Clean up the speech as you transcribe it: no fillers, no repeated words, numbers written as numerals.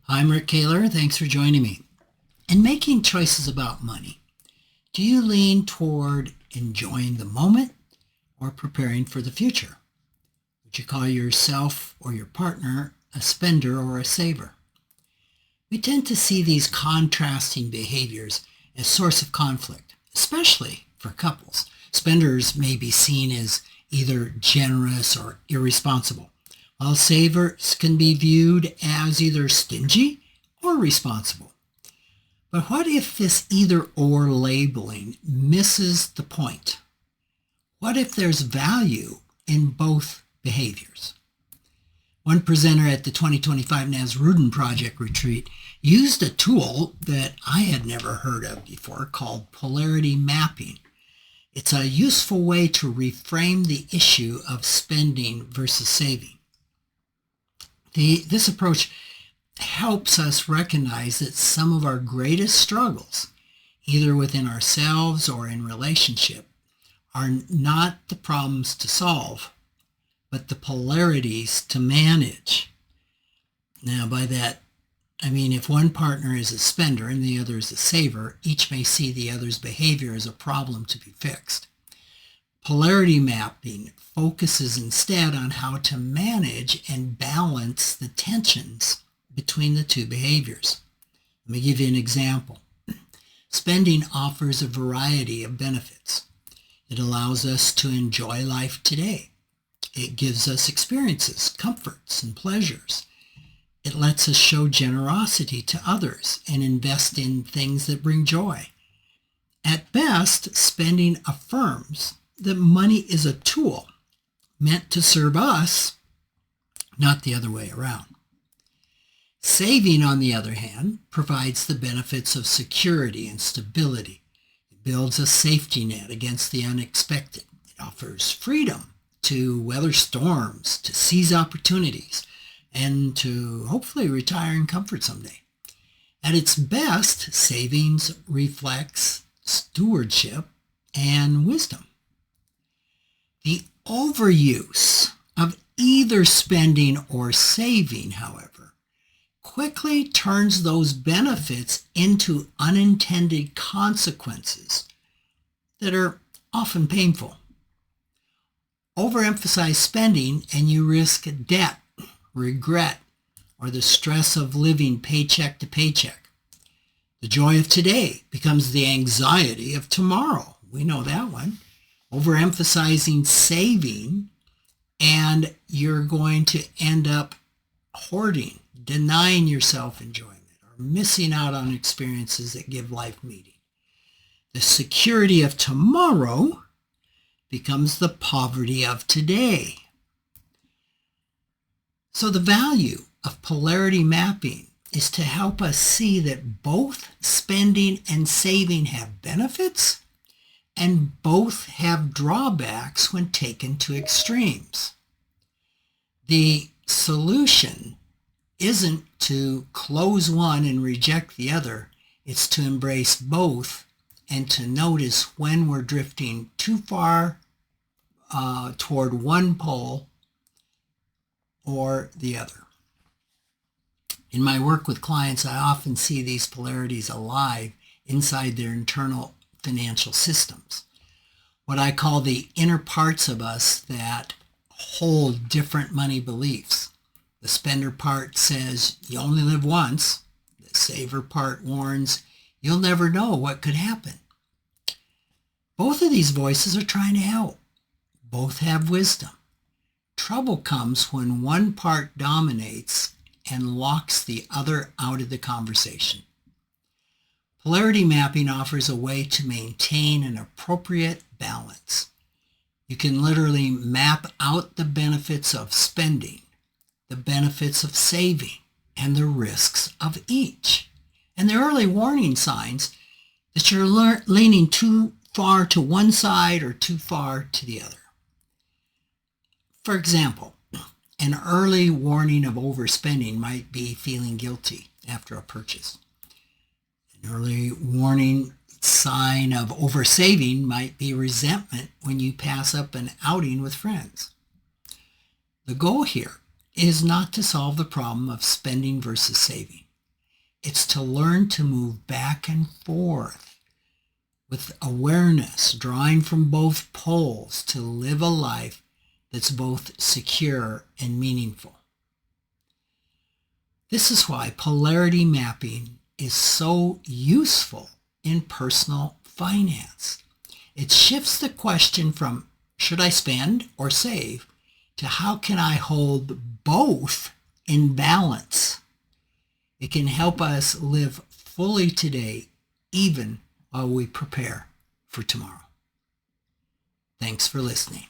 I'm Rick Kaler. Thanks for joining me. In making choices about money, do you lean toward enjoying the moment or preparing for the future? Would you call yourself or your partner a spender or a saver? We tend to see these contrasting behaviors as source of conflict, especially for couples. Spenders may be seen as either generous or irresponsible, while savers can be viewed as either stingy or responsible. But what if this either or labeling misses the point? What if there's value in both behaviors? One presenter at the 2025 Nasrudin Project retreat used a tool that I had never heard of before called Polarity mapping. It's a useful way to reframe the issue of spending versus saving. This approach helps us recognize that some of our greatest struggles, either within ourselves or in relationship, are not the problems to solve, but the polarities to manage. Now, by that, I mean if one partner is a spender and the other is a saver, each may see the other's behavior as a problem to be fixed. Polarity mapping focuses instead on how to manage and balance the tensions between the two behaviors. Let me give you an example. Spending offers a variety of benefits. It allows us to enjoy life today. It gives us experiences, comforts, and pleasures. It lets us show generosity to others and invest in things that bring joy. At best, spending affirms that money is a tool meant to serve us, not the other way around. Saving, on the other hand, provides the benefits of security and stability. It builds a safety net against the unexpected. It offers freedom to weather storms, to seize opportunities, and to hopefully retire in comfort someday. At its best, savings reflects stewardship and wisdom. The overuse of either spending or saving, however, quickly turns those benefits into unintended consequences that are often painful. Overemphasize spending and you risk debt, regret, or the stress of living paycheck to paycheck. The joy of today becomes the anxiety of tomorrow. We know that one. Overemphasizing saving, and you're going to end up hoarding, denying yourself enjoyment, or missing out on experiences that give life meaning. The security of tomorrow becomes the poverty of today. So the value of polarity mapping is to help us see that both spending and saving have benefits and both have drawbacks when taken to extremes. The solution isn't to close one and reject the other. It's to embrace both and to notice when we're drifting too far toward one pole or the other. In my work with clients, I often see these polarities alive inside their internal financial systems. What I call the inner parts of us that hold different money beliefs. The spender part says you only live once. The saver part warns you'll never know what could happen. Both of these voices are trying to help. Both have wisdom. Trouble comes when one part dominates and locks the other out of the conversation. Polarity mapping offers a way to maintain an appropriate balance. You can literally map out the benefits of spending, the benefits of saving, and the risks of each. And the early warning signs that you're leaning too far to one side or too far to the other. For example, an early warning of overspending might be feeling guilty after a purchase. An early warning sign of oversaving might be resentment when you pass up an outing with friends. The goal here is not to solve the problem of spending versus saving. It's to learn to move back and forth with awareness, drawing from both poles to live a life that's both secure and meaningful. This is why polarity mapping is so useful in personal finance. It shifts the question from should I spend or save to how can I hold both in balance. It can help us live fully today, even while we prepare for tomorrow. Thanks for listening.